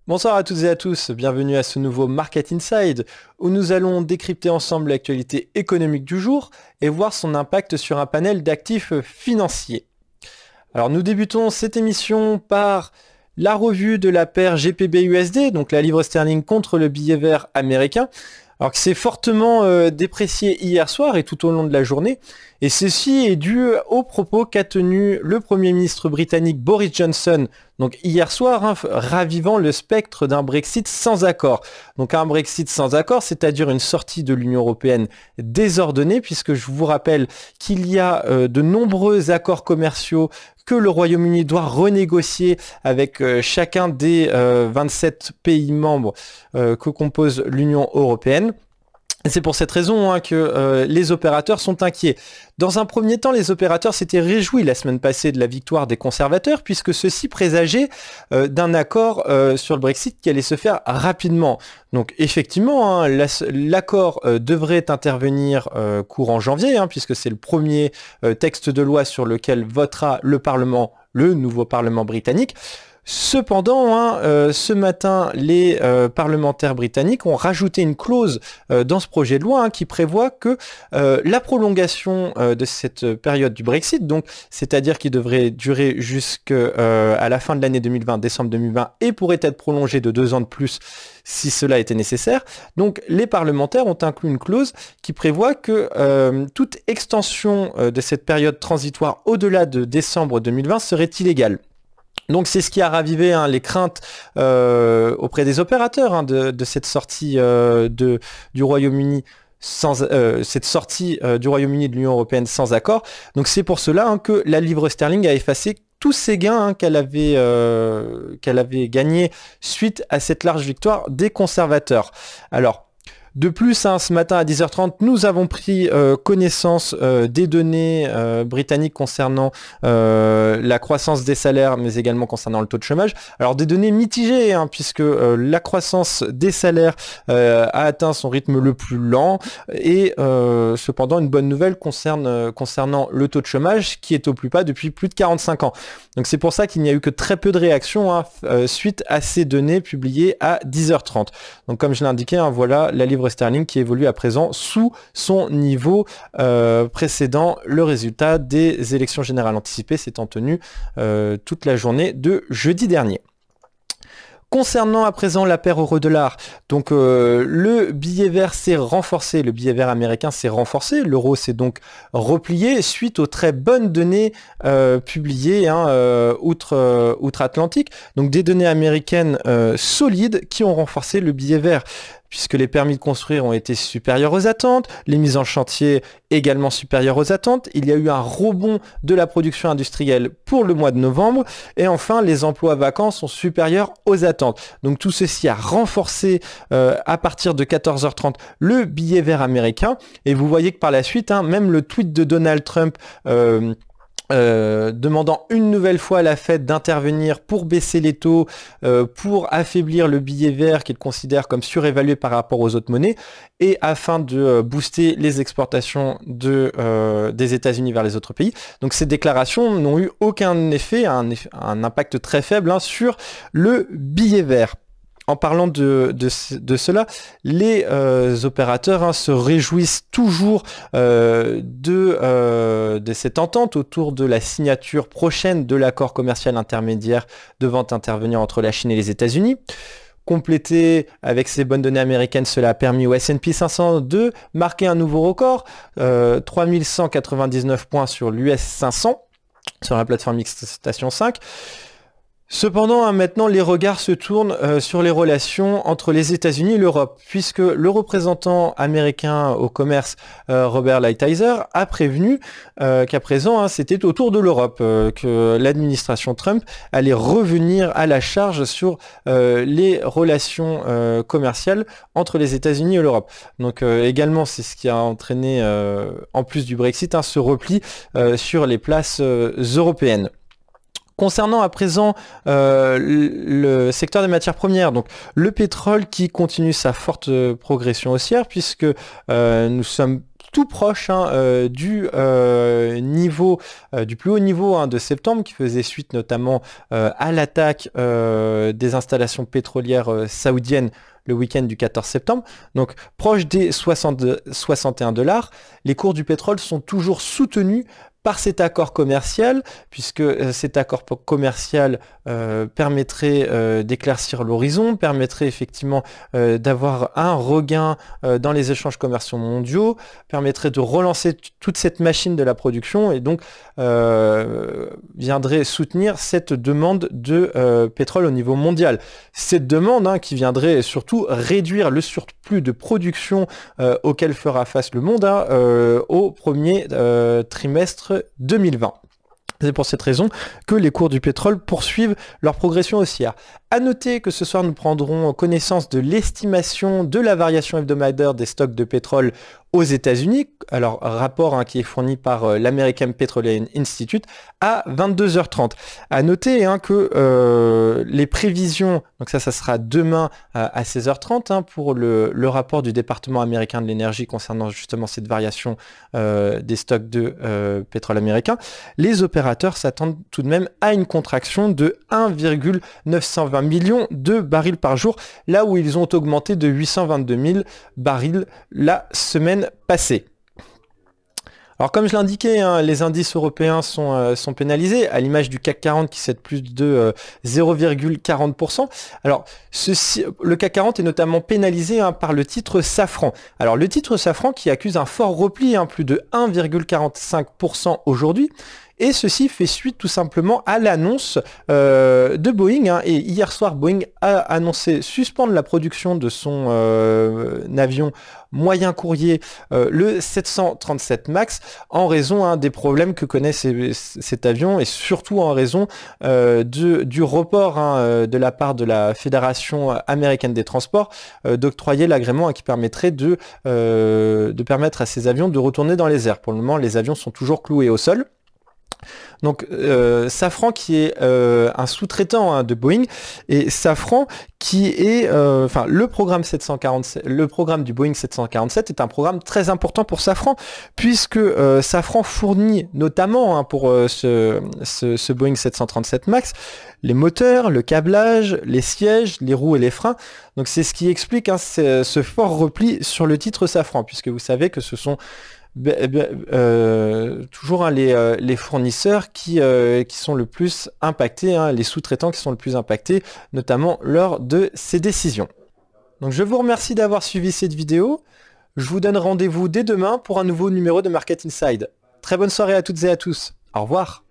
Bonsoir à toutes et à tous, bienvenue à ce nouveau Market Inside où nous allons décrypter ensemble l'actualité économique du jour et voir son impact sur un panel d'actifs financiers. Alors nous débutons cette émission par la revue de la paire GBP/USD, donc la livre sterling contre le billet vert américain, alors que c'est fortement déprécié hier soir et tout au long de la journée. Et ceci est dû aux propos qu'a tenu le Premier ministre britannique Boris Johnson, donc hier soir, ravivant le spectre d'un Brexit sans accord. Donc un Brexit sans accord, c'est-à-dire une sortie de l'Union européenne désordonnée, puisque je vous rappelle qu'il y a de nombreux accords commerciaux que le Royaume-Uni doit renégocier avec chacun des 27 pays membres que compose l'Union européenne. C'est pour cette raison que les opérateurs sont inquiets. Dans un premier temps, les opérateurs s'étaient réjouis la semaine passée de la victoire des conservateurs, puisque ceux-ci présageaient d'un accord sur le Brexit qui allait se faire rapidement. Donc effectivement, l'accord devrait intervenir courant janvier, puisque c'est le premier texte de loi sur lequel votera le Parlement, le nouveau Parlement britannique. Cependant, ce matin, les parlementaires britanniques ont rajouté une clause dans ce projet de loi qui prévoit que la prolongation de cette période du Brexit, donc c'est-à-dire qui devrait durer jusqu'à la fin de l'année 2020, décembre 2020, et pourrait être prolongée de 2 ans de plus si cela était nécessaire. Donc les parlementaires ont inclus une clause qui prévoit que toute extension de cette période transitoire au-delà de décembre 2020 serait illégale. Donc c'est ce qui a ravivé les craintes auprès des opérateurs de cette sortie du Royaume-Uni du Royaume-Uni de l'Union européenne sans accord. Donc c'est pour cela que la livre sterling a effacé tous ces gains qu'elle avait gagnés suite à cette large victoire des conservateurs. Alors, de plus, ce matin à 10h30, nous avons pris connaissance des données britanniques concernant la croissance des salaires, mais également concernant le taux de chômage. Alors des données mitigées, puisque la croissance des salaires a atteint son rythme le plus lent, et cependant une bonne nouvelle concernant le taux de chômage, qui est au plus bas depuis plus de 45 ans. Donc c'est pour ça qu'il n'y a eu que très peu de réactions suite à ces données publiées à 10h30. Donc comme je l'ai indiqué, voilà la livre sterling qui évolue à présent sous son niveau précédent, le résultat des élections générales anticipées s'étant tenu toute la journée de jeudi dernier. Concernant à présent la paire euro-dollar, donc le billet vert s'est renforcé, le billet vert américain s'est renforcé, l'euro s'est donc replié suite aux très bonnes données publiées outre-Atlantique, donc des données américaines solides qui ont renforcé le billet vert, puisque les permis de construire ont été supérieurs aux attentes, les mises en chantier également supérieures aux attentes, il y a eu un rebond de la production industrielle pour le mois de novembre, et enfin les emplois vacants sont supérieurs aux attentes. Donc tout ceci a renforcé à partir de 14h30 le billet vert américain, et vous voyez que par la suite, même le tweet de Donald Trump demandant une nouvelle fois à la Fed d'intervenir pour baisser les taux, pour affaiblir le billet vert qu'il considère comme surévalué par rapport aux autres monnaies, et afin de booster les exportations des États-Unis vers les autres pays. Donc ces déclarations n'ont eu aucun effet, un impact très faible sur le billet vert. En parlant de cela, les opérateurs se réjouissent toujours de cette entente autour de la signature prochaine de l'accord commercial intermédiaire devant intervenir entre la Chine et les États-Unis. Complété avec ces bonnes données américaines, cela a permis au S&P 500 de marquer un nouveau record, 3199 points sur l'US 500, sur la plateforme Station 5. Cependant, maintenant, les regards se tournent sur les relations entre les États-Unis et l'Europe, puisque le représentant américain au commerce, Robert Lighthizer, a prévenu qu'à présent, c'était au tour de l'Europe, que l'administration Trump allait revenir à la charge sur les relations commerciales entre les États-Unis et l'Europe. Donc également, c'est ce qui a entraîné, en plus du Brexit, ce repli sur les places européennes. Concernant à présent le secteur des matières premières, donc le pétrole qui continue sa forte progression haussière, puisque nous sommes tout proche du niveau, du plus haut niveau de septembre, qui faisait suite notamment à l'attaque des installations pétrolières saoudiennes le week-end du 14 septembre, donc proche des 61 $. Les cours du pétrole sont toujours soutenus par cet accord commercial, puisque cet accord commercial permettrait d'éclaircir l'horizon, permettrait effectivement d'avoir un regain dans les échanges commerciaux mondiaux, permettrait de relancer toute cette machine de la production et donc viendrait soutenir cette demande de pétrole au niveau mondial. Cette demande qui viendrait surtout réduire le surplus de production auquel fera face le monde au premier trimestre 2020. C'est pour cette raison que les cours du pétrole poursuivent leur progression haussière. À noter que ce soir, nous prendrons connaissance de l'estimation de la variation hebdomadaire des stocks de pétrole aux États-Unis. Alors, rapport qui est fourni par l'American Petroleum Institute à 22h30. À noter que les prévisions, donc ça sera demain à 16h30 pour le rapport du département américain de l'énergie concernant justement cette variation des stocks de pétrole américain. Les opérateurs s'attendent tout de même à une contraction de 1,920 millions de barils par jour, là où ils ont augmenté de 822 000 barils la semaine passée. Alors comme je l'indiquais, les indices européens sont pénalisés, à l'image du CAC 40 qui cède plus de 0,40%. Alors le CAC 40 est notamment pénalisé par le titre Safran. Alors le titre Safran qui accuse un fort repli, plus de 1,45% aujourd'hui. Et ceci fait suite tout simplement à l'annonce de Boeing. Et hier soir, Boeing a annoncé suspendre la production de son avion moyen courrier, le 737 MAX, en raison des problèmes que connaît cet avion et surtout en raison du report de la part de la Fédération américaine des transports d'octroyer l'agrément qui permettrait de permettre à ces avions de retourner dans les airs. Pour le moment, les avions sont toujours cloués au sol. Donc Safran qui est un sous-traitant de Boeing, et Safran qui est le programme 747, le programme du Boeing 747 est un programme très important pour Safran, puisque Safran fournit notamment pour ce Boeing 737 MAX les moteurs, le câblage, les sièges, les roues et les freins. Donc c'est ce qui explique ce fort repli sur le titre Safran, puisque vous savez que ce sont toujours les fournisseurs qui sont le plus impactés, les sous-traitants qui sont le plus impactés, notamment lors de ces décisions. Donc je vous remercie d'avoir suivi cette vidéo. Je vous donne rendez-vous dès demain pour un nouveau numéro de Market Inside. Très bonne soirée à toutes et à tous. Au revoir.